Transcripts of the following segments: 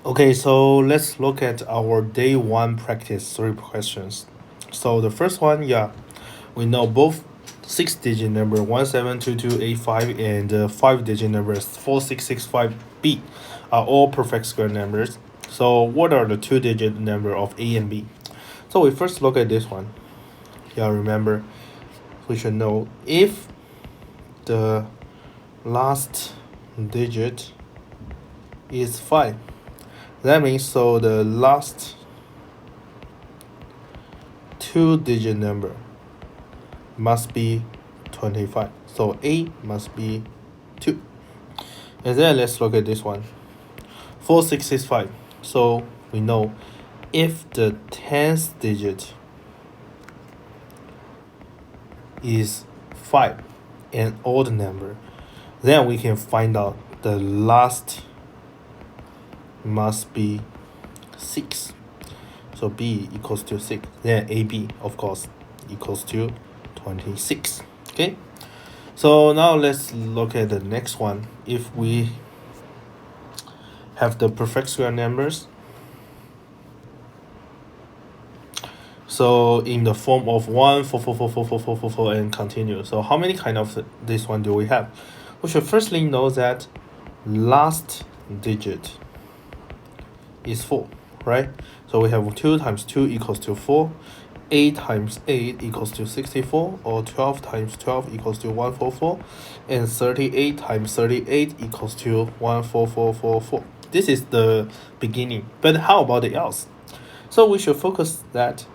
Okay, so let's look at our day one practice 3 questions. So the first one, yeah, we know both 6-digit number 172285 and 5-digit numbers 4665B are all perfect square numbers. So what are the 2-digit number of A and B? So we first look at this one. Yeah, remember, we should know if the last digit is 5. That means so the last 2-digit number must be 25. So A must be 2. And then let's look at this one. 4665. So we know if the 10th digit is 5, an odd number, then we can find out the last must be 6. So B equals to 6. Then AB, of course, equals to 26. Okay. So now let's look at the next one. If we have the perfect square numbers, so in the form of 1, 4, 4, 4, 4, 4, 4, 4, 4, and continue. So how many kind of this one do we have? We should firstly know that last digit is 4, right? So we have 2 times 2 equals to 4, 8 times 8 equals to 64, or 12 times 12 equals to 144, and 38 times 38 equals to 14444. This is the beginning, but how about the else? So we should focus that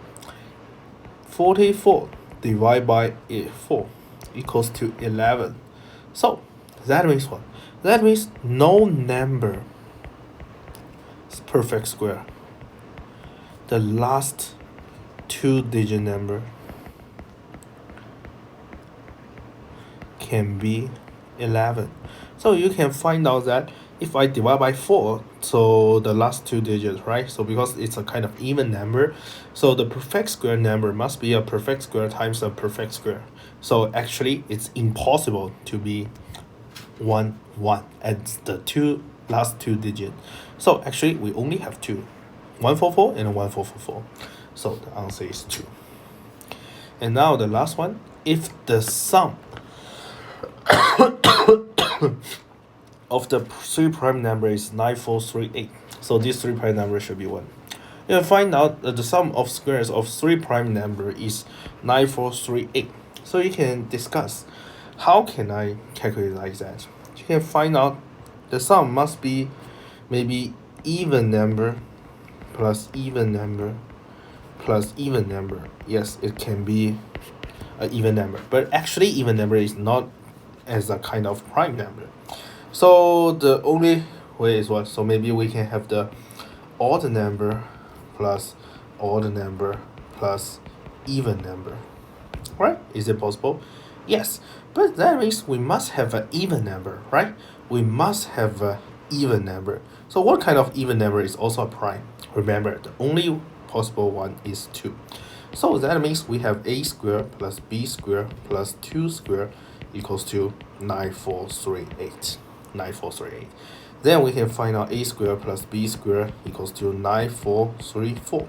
44 divided by 4 equals to 11. So that means what? That means no number is perfect square. The last 2-digit number can be 11. So you can find out that if I divide by 4, so the last 2 digits, right? So because it's a kind of even number, so the perfect square number must be a perfect square times a perfect square. So actually it's impossible to be 1 1 at the last 2 digits. So actually we only have 2, 144 and 1444. So the answer is 2. And now the last one, if the sum of the 3 prime number is 9438, so this 3 prime number should be 1. You will find out that the sum of squares of 3 prime number is 9438. So you can discuss how can I calculate like that. You can find out the sum must be maybe even number plus even number plus even number. Yes, it can be an even number, but actually even number is not as a kind of prime number. So the only way is what? So maybe we can have the odd number plus odd number plus even number, right? Is it possible? Yes, but that means we must have an even number, right? We must have an even number. So what kind of even number is also a prime? Remember, the only possible one is 2. So that means we have a square plus b square plus 2 square equals to 9438. 9438. Then we can find out a square plus b square equals to 9434.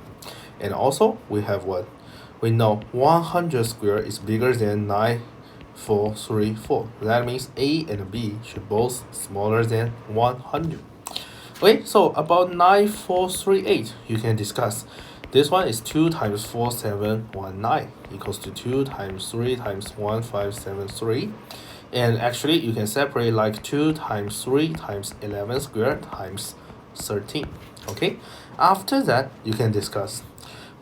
And also we have what? We know 100 square is bigger than 9434. That means a and b should both smaller than 100. Okay, so about 9438, you can discuss. This one is 2 times 4719 equals to 2 times 3 times 1573. And actually, you can separate like 2 times 3 times 11 squared times 13. Okay, after that, you can discuss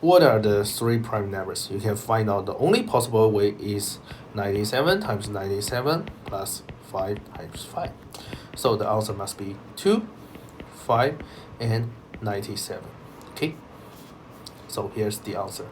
what are the 3 prime numbers. You can find out the only possible way is 97 times 97 plus 5 times 5. So the answer must be 2, 5, and 97. Okay, so here's the answer.